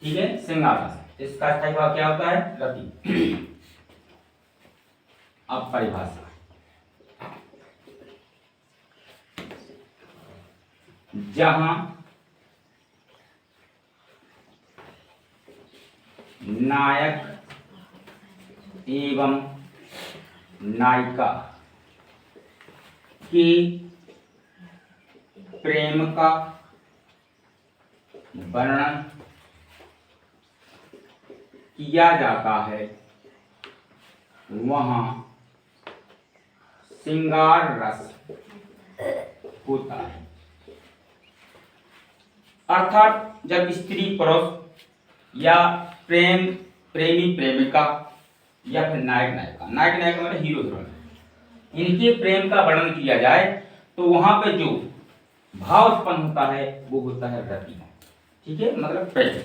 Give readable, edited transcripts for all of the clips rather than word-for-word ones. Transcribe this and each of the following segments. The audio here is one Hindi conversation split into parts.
ठीक है, श्रृंगार रस। इसका स्थायी भाव क्या होता है? रति। अब परिभाषा, जहां नायक एवं नायिका के प्रेम का वर्णन किया जाता है, वहां श्रृंगार रस होता है। अर्थात जब स्त्री पुरुष या प्रेमी प्रेमिका या फिर नायक नायिका मतलब हीरो हीरोइन, इनके प्रेम का वर्णन किया जाए तो वहां पे जो भाव उत्पन्न होता है वो होता है रति। ठीक है, मतलब प्रेम।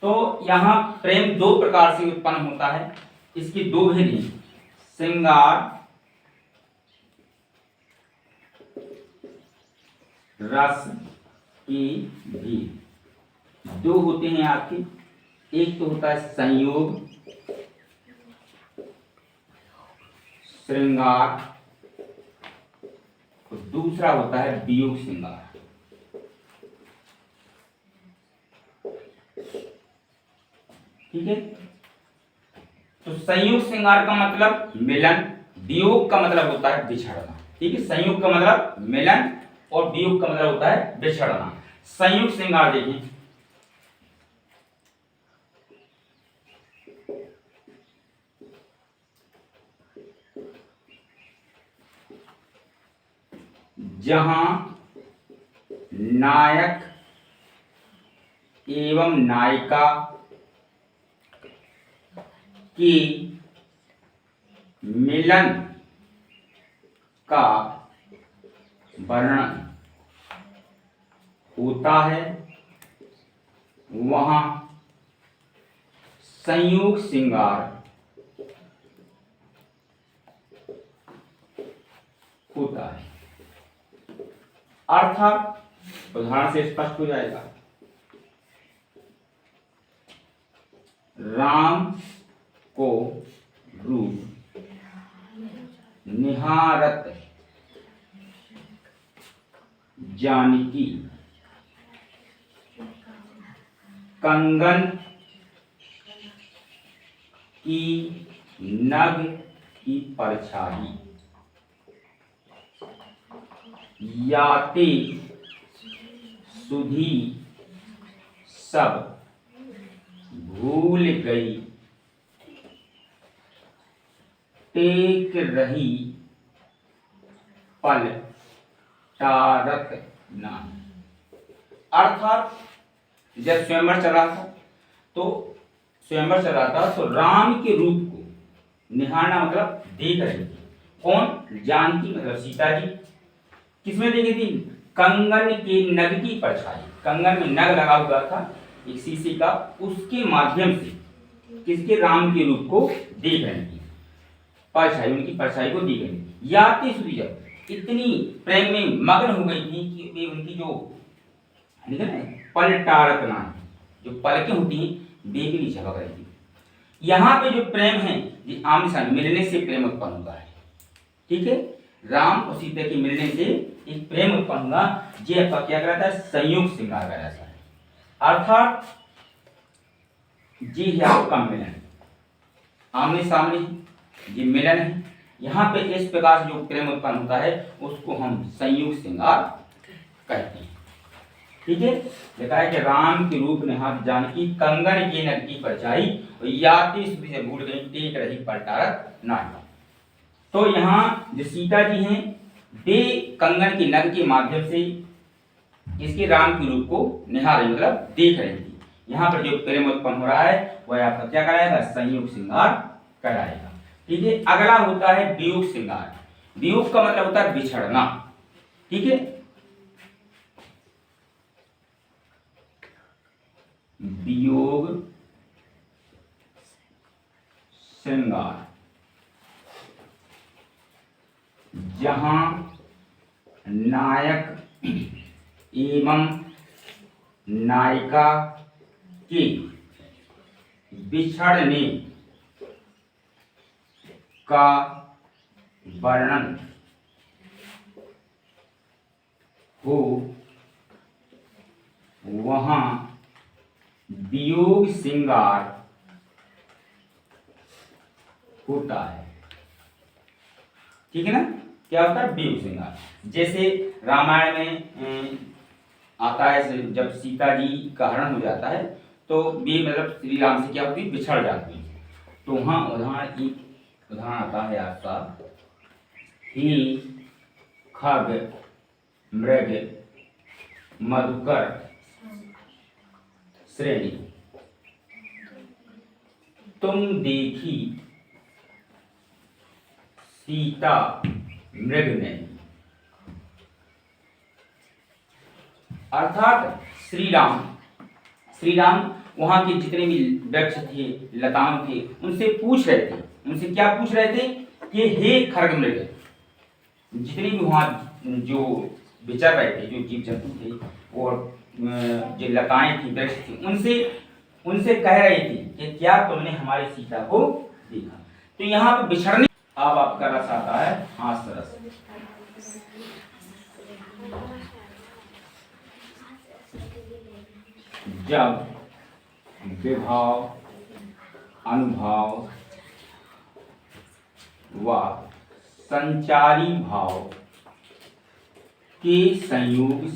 तो यहाँ प्रेम दो प्रकार से उत्पन्न होता है, इसकी दो भेद हैं, श्रृंगार रस की भी दो होते हैं आपके। एक तो होता है संयोग श्रृंगार और दूसरा होता है वियोग श्रृंगार। ठीक है, तो संयोग श्रृंगार का मतलब मिलन, वियोग का मतलब होता है बिछड़ना। ठीक है, संयोग का मतलब मिलन और वियोग का मतलब होता है बिछड़ना। संयोग श्रृंगार देखिए, जहां नायक एवं नायिका की मिलन का वर्णन होता है, वहां संयोग श्रृंगार होता है। अर्थात उदाहरण से स्पष्ट हो जाएगा, राम को रूप निहारत जानकी कंगन की नग की परछाई याते सुधी सब भूल गई, टेक रही पल टारत नाही। अर्थात जब स्वयंवर चला था तो राम के रूप को निहारना मतलब देख रही थी। कौन? जानकी मतलब सीता जी। किसमें देखी थी? कंगन के नग की परछाई। कंगन में नग लगा हुआ था एक शीशे का, उसके माध्यम से किसके? राम के रूप को देख रही थी, परछाई, उनकी परछाई को देख रही थी। याते सुधी, इतनी प्रेम में मग्न हो गई थी कि वे उनकी जो पल टारत ना, जो पलकें होती हैं वे भी नहीं झपक रही थी। यहाँ पे जो प्रेम है ये आमने सामने मिलने से प्रेम उत्पन्न होता है। ठीक है, राम और सीता के मिलने से एक प्रेम उत्पन्न हुआ, ये क्या कहलाता है? संयोग श्रृंगार कहलाता है। अर्थात ये है आपका मिलन, आमने सामने ये मिलन है। यहाँ पे इस प्रकार से जो प्रेम उत्पन्न होता है उसको हम संयोग श्रृंगार कहते हैं। ठीक है, लिखा है कि राम के रूप निहारत जानकी कंगन के नग की परछाई याते सुधी से भूल गई, टेक रही पल टारत नाही। तो यहाँ जो सीता जी हैं वे कंगन के नग के माध्यम से इसके राम के रूप को निहार रही, मतलब देख रही थी। यहाँ पर जो प्रेम उत्पन्न हो रहा है वह आपका क्या कराएगा? संयोग श्रृंगार कराएगा। ठीक है, अगला होता है वियोग श्रृंगार। वियोग का मतलब होता है बिछड़ना। ठीक है, वियोग श्रृंगार जहां नायक एवं नायिका के बिछड़ने का वर्णन हो, वहां वियोग श्रृंगार होता है। ठीक है ना, क्या होता है? वियोग श्रृंगार। जैसे रामायण में आता है, जब सीता जी का हरण हो जाता है तो वे मतलब श्री राम से क्या होती है? बिछड़ जाती है। तो वहां उदाहरण आता है आपका, ही खग मृग मधुकर श्रेणी, तुम देखी सीता मृग ने। अर्थात श्री राम वहां के जितने भी वृक्ष थे, लताएं थे, उनसे पूछ रहे थे, उनसे क्या पूछ रहे थे कि हे खर्ग मृग, जितने भी वहां जो विचर रहे थे, जो जीव जंतु थे और जो लताएं थी, वृक्ष थी, उनसे कह रहे थे कि क्या तुमने हमारी सीता को देखा? तो यहाँ पे बिछड़ने, अब आपका रस आता है हास्य रस। जब विभाव, अनुभाव व संचारी भाव के संयोग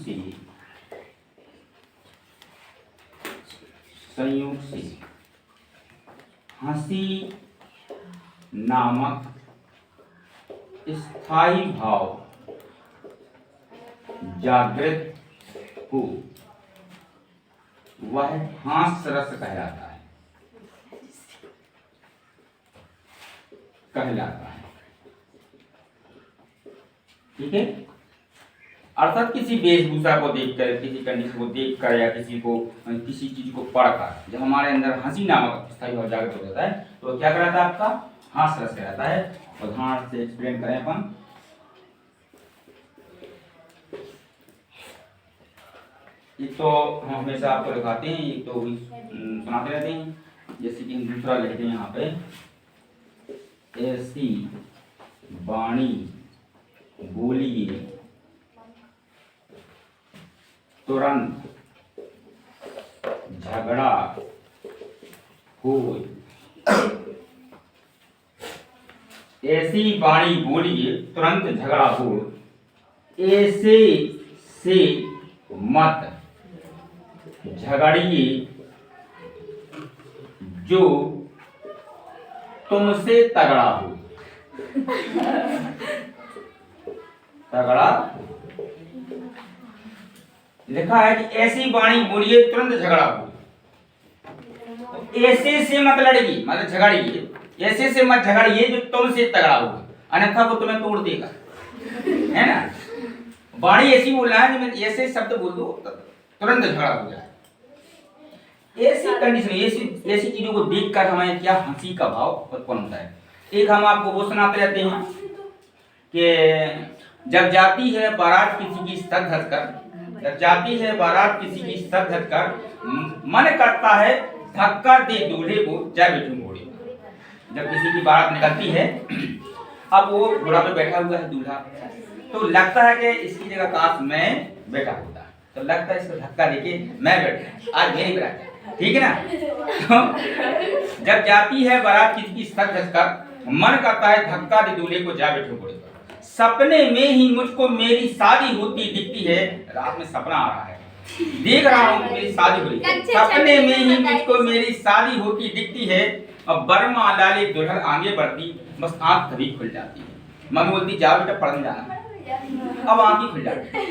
से हंसी नामक स्थायी भाव जागृत हो, वह हास्य रस कहलाता है। ठीक है, अर्थात किसी वेशभूषा को देखकर, किसी कंडीशन को देखकर या किसी चीज को पढ़कर जब हमारे अंदर हंसी नामक स्थायी भाव जागृत हो जाता है तो क्या कहलाता है? आपका हास्य रस कहलाता है। उदाहरण से एक्सप्लेन करें अपन, एक तो हम हमेशा आपको दिखाते हैं, एक तो सुनाते रहते हैं। जैसे कि हम दूसरा लिखते हैं यहाँ पे, ऐसी वाणी बोलिए तुरंत झगड़ा हो, ऐसी वाणी बोलिए तुरंत झगड़ा हो, ऐसे से मत झगड़िए जो तुमसे तगड़ा हो। तगड़ा लिखा है कि ऐसी वाणी बोलिए तुरंत झगड़ा हो, ऐसे से मत लड़िए, मतलब झगड़िए, ऐसे से मत झगड़िए जो तुमसे तगड़ा होगा, अन्यथा वो तुम्हें तोड़ देगा, है ना। वाणी ऐसी बोलना है, जो ऐसे शब्द बोल दो तुरंत झगड़ा हो जाए। ऐसी कंडीशन, ऐसी चीजों को देखकर हमें क्या हंसी का भाव उत्पन्न होता है। एक हम आपको वो सुनाते रहते हैं कि जब जाती है बारात किसी की सर धसकर, जब जाती है बारात किसी की सर धसकर, मन करता है धक्का दे दूल्हे को, जा बैठूं घोड़े। जब किसी की बारात निकलती है, अब वो घोड़ा पे बैठा हुआ है दूल्हा, तो लगता है कि इसकी जगह काश मैं बैठा होता, तो लगता है इसको धक्का देके मैं बैठा, आज मेरी बारात, ठीक है ना। तो जब जाती है बारात किसी की सर धसकर, मन करता है धक्का दे दूल्हे को, जा बैठूं घोड़े पर। सपने में ही मुझको मेरी शादी होती दिखती है, रात में सपना आ रहा है, देख रहा हूँ मेरी शादी हो रही है, सपने में ही मुझको मेरी शादी होती दिखती है, और बर्मा लाले दुल्हन आगे बढ़ती, बस आंख तभी खुल जाती है। मम्मी बोलती जाओ बेटा पढ़ने जाना, अब आंख ही खुल जाती है।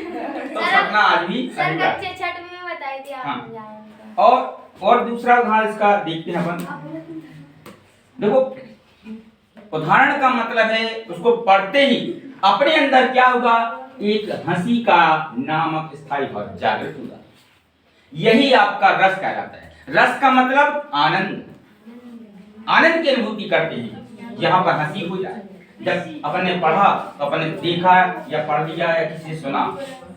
तो सपना आज भी छठ में बताई थी आपने। और दूसरा उदाहरण इसका देखते हैं अपन। देखो, उदाहरण का मतलब है उसको पढ़ते ही अपने अंदर क्या होगा, एक हंसी का नामक स्थायी भाव जागृत होगा। यही आपका रस कहलाता है। रस का मतलब आनंद, आनंद की अनुभूति करते हैं। यहाँ पर हंसी हो जाए, जब अपन ने पढ़ा, अपन ने देखा या पढ़ लिया या किसी से सुना,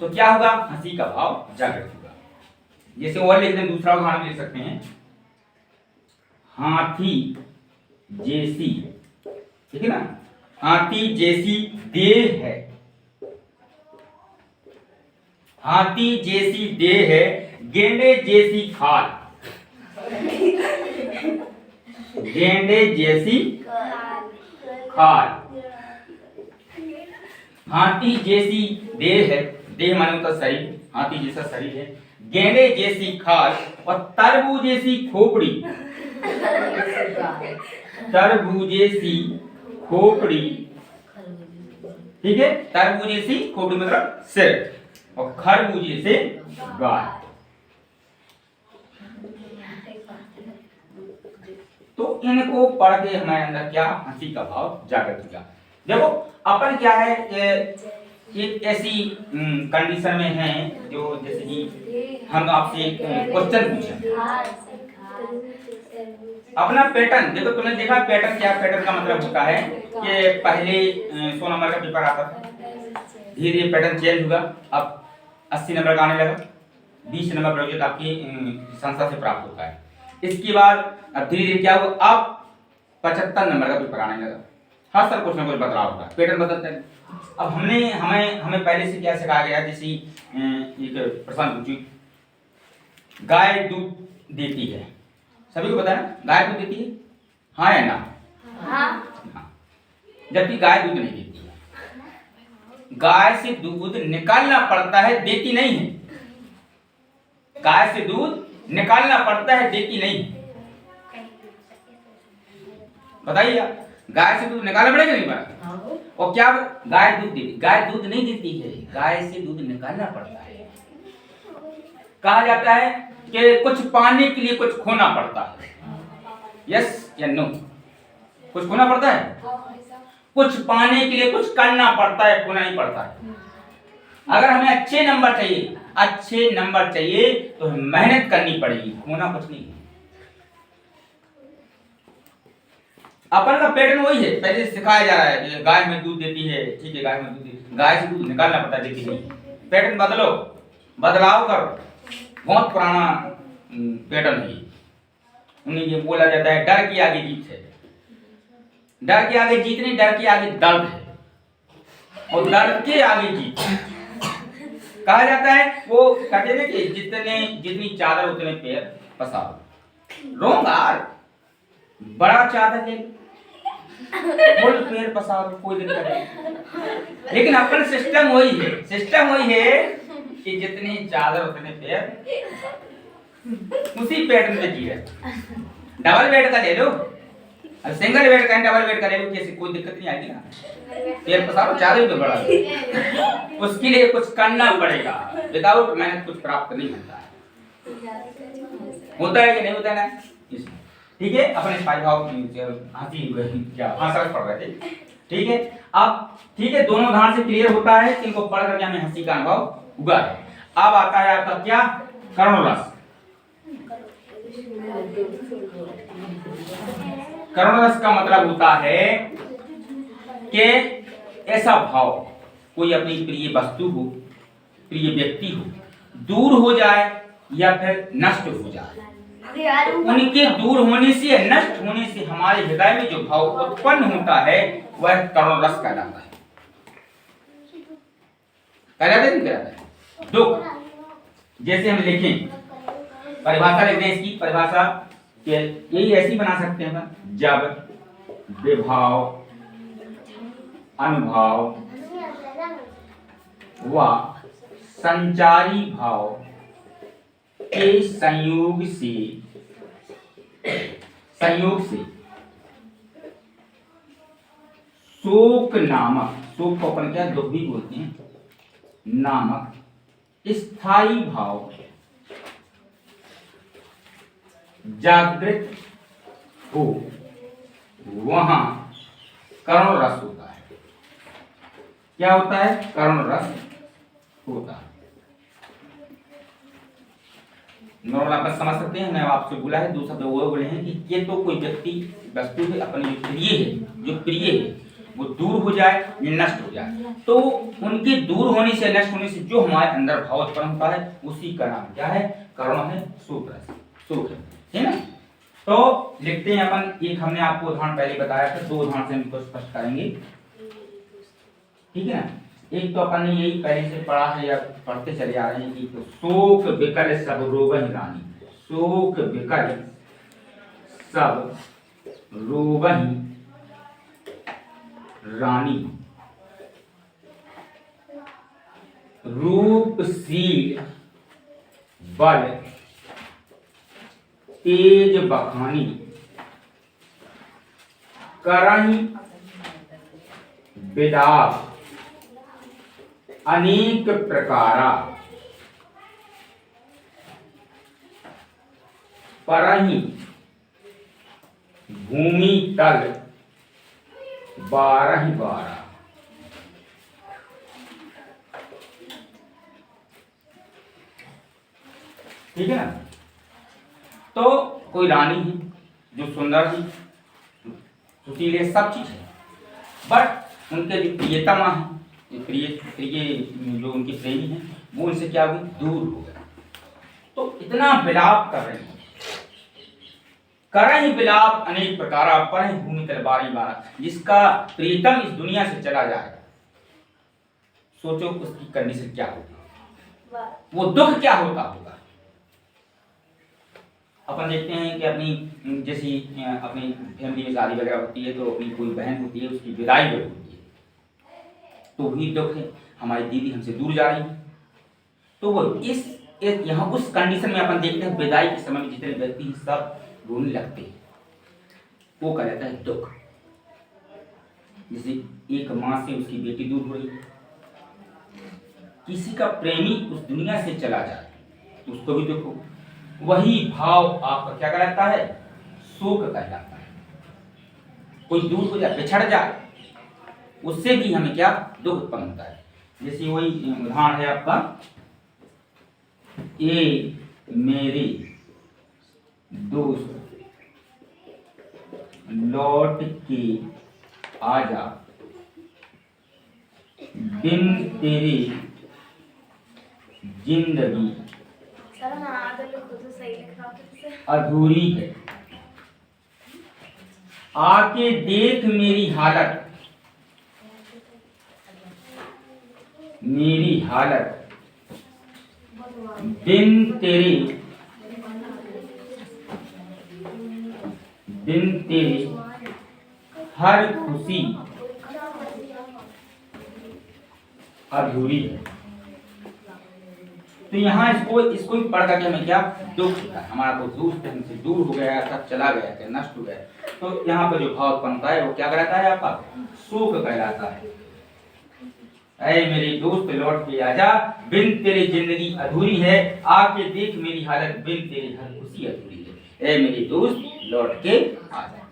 तो क्या होगा? हंसी का भाव जागृत होगा। जैसे और लिख दें, दूसरा उदाहरण ले सकते हैं, हाथी जैसी, ठीक है ना, हाथी जैसी देह है, हाथी जैसी देह है, गेंडे जैसी खाल, गेंडे जैसी खाल। हाथी जैसी देह है, देह माने होता शरीर, हाथी जैसा शरीर है, गेंडे जैसी खाल और तरबूज जैसी खोपड़ी, तरबूज जैसी खोपड़ी, ठीक है, तरबूज जैसी खोपड़ी मतलब सिर, और खरबूज जैसे गाल। तो इनको पढ़ के हमारे अंदर क्या? हंसी का भाव जागृत हुआ। देखो अपन क्या है, एक ऐसी कंडीशन में है जो, जैसे कि हम आपसे क्वेश्चन पूछें, अपना पैटर्न देखो, तुमने देखा पैटर्न क्या? पैटर्न का मतलब होता है कि पहले 100 नंबर का पेपर आता था, धीरे धीरे पैटर्न चेंज हुआ, अब 80 नंबर का आने लगा, 20 नंबर प्रोजेक्ट आपकी संस्था से प्राप्त होता है। इसके बाद अब धीरे धीरे क्या हुआ, अब 75 नंबर का पेपर आने लगा। हर साल कुछ ना कुछ बदलाव होता है, पैटर्न बदलता है। अब हमें पहले से क्या सिखाया गया, जैसे एक प्रश्न पूछी, गाय दूध देती है, सभी को पता है गाय दूध देती है, हाँ या ना? हाँ। जबकि गाय दूध नहीं देती है, गाय से दूध निकालना पड़ता है, देती नहीं है। गाय से दूध निकालना पड़ता है, देती नहीं है। बताइए आप, गाय से दूध निकालना पड़ेगा नहीं पड़ा? और क्या गाय दूध देती? गाय दूध नहीं देती है, गाय से दूध निकालना पड़ता है। कहा जाता है कि कुछ पाने के लिए कुछ खोना पड़ता है, यस या नो? कुछ खोना पड़ता है, कुछ पाने के लिए कुछ करना पड़ता है, खोना नहीं पड़ता है। अगर हमें अच्छे नंबर चाहिए, अच्छे नंबर चाहिए तो मेहनत करनी पड़ेगी, खोना कुछ नहीं है। अपन का पैटर्न वही है, पहले सिखाया जा रहा है कि गाय में दूध देती है, ठीक है, गाय में दूध देती है, गाय से दूध निकालना पड़ता है, देती नहीं। पैटर्न बदलो, बदलाव करो। बहुत पुराना पैटर्न है, उन्हें ये बोला जाता है डर की आगे जीत है। डर के आगे जीत नहीं, डर के आगे दर्द है, और दर्द के आगे जीत। कहा जाता है, वो कहते हैं कि जितनी चादर उतने पैर पसारो। रोंग यार, बड़ा चादर ले, फुल पैर पसारो, कोई दिक्कत नहीं। लेकिन अपन सिस्टम वही है कि जितनी चादर उतने पैर, उसी पैटर्न में जी है। डबल बेड का ले लो, सिंगल बेड का डबल बेड का ले लो, कैसे कोई दिक्कत नहीं आएगी ना। पैर पसारो, चादर तो बड़ा है, उसके लिए कुछ करना पड़ेगा। विदाउट मेहनत कुछ प्राप्त नहीं होता है। होता है कि नहीं होता है ना? ठीक है, अपने भाव हंसी क्या हंसा पड़ रहे थे, ठीक है। अब ठीक है, दोनों उदाहरण से क्लियर होता है कि इनको पढ़ करके हमें हंसी का अनुभव हुआ है। अब आता है आपका क्या? करुण रस। करुण रस का मतलब होता है कि ऐसा भाव, कोई अपनी प्रिय वस्तु हो, प्रिय व्यक्ति हो, दूर हो जाए या फिर नष्ट हो जाए, उनके दूर होने से या नष्ट होने से हमारे हृदय में जो भाव उत्पन्न होता है वह करुण रस कहलाता है। कहलाता है दुख। जैसे हम लिखें, परिभाषा लिखते हैं, इसकी परिभाषा यही ऐसी बना सकते हैं, जब विभाव, अनुभाव व संचारी भाव के संयोग से शोक नामक, शोक को अपन क्या दुख भी बोलते हैं, नामक स्थायी भाव जागृत हो, वहां करुण रस होता है। क्या होता है? करुण रस होता है। नॉर्मल आप समझ सकते हैं, मैं आपसे बोला है, दो शब्द वो बोले हैं कि ये तो कोई व्यक्ति वस्तु है, अपने जो प्रिय है, वो दूर हो जाए या नष्ट हो जाए। तो उनके दूर होने से, नष्ट होने से जो हमारे अंदर भाव उत्पन्न होता है उसी का नाम क्या है? करुणा है, सुख है ना। तो लिखते हैं अपन, एक हमने आपको उदाहरण पहले बताया था, 2 उदाहरण से हम इसको स्पष्ट करेंगे, ठीक है ना। एक तो अपन ने यही पहले से पढ़ा है या पढ़ते चले आ रहे हैं कि तो शोक विकल सब रोगहि रानी, शोक विकल सब रोगहि रानी, रूपशील बल तेज बखानी, करहि विलाप अनेक प्रकारा, परहि भूमि तल 12 ठीक है ना। तो कोई रानी है जो सुंदर है, सुशील है, सब चीज है, बट उनके जो प्रियतमा है, प्रिय जो उनके प्रेमी हैं, वो उनसे क्या हुई? दूर हो गए। तो इतना विलाप कर रहे हैं, करहि विलाप अनेक प्रकार, परहि भूमि तल 12, जिसका प्रियतम इस दुनिया से चला जाए, सोचो उसकी कंडीशन क्या होगी, वो दुख क्या होता होगा। अपन देखते हैं कि अपनी जैसी अपनी फैमिली में शादी वगैरह होती है तो अपनी कोई बहन होती है, उसकी विदाई होती है, तो वही दुख है, हमारी दीदी हमसे दूर जा रही है। तो वो यहाँ उस कंडीशन में अपन देखते हैं, विदाई के समय में जितने व्यक्ति हैं सब रोने लगते हैं, वो कहा जाता है दुख। जैसे एक माँ से उसकी बेटी दूर हो रही है, किसी का प्रेमी उस दुनिया से चला जाए तो उसको भी दुख हो, वही भाव आपका क्या कहलाता है? शोक कहलाता है। कोई दूर हो जाए, बिछड़ जाए, उससे भी हमें क्या दुख उत्पन्न होता है। जैसे वही उदाहरण है आपका, ए मेरे दोस्त लौट के आजा, बिन तेरे जिंदगी अधूरी है, आके देख मेरी हालत, मेरी हालत, बिन तेरे हर खुशी अधूरी है। तो यहाँ इसको ही पढ़ करके हमें क्या दुख होता है, हमारा कोई दोस्त हमसे दूर हो गया, सब चला गया, क्या नष्ट हो गया, तो यहाँ पर जो भाव उत्पन्न होता है वो क्या कहलाता है? आपका शोक कहलाता है। ऐ मेरे दोस्त लौट के आजा, बिन तेरे जिंदगी अधूरी है, आके देख मेरी हालत, बिन तेरी हर खुशी अधूरी है। ऐ मेरे दोस्त लौट के आजा।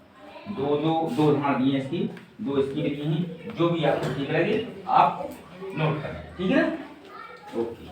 दो उदाहरण दिए इसकी, 2 इसकी भी दिए हैं, जो भी आपको ठीक लगे आप नोट करें, ठीक है ना। ओके।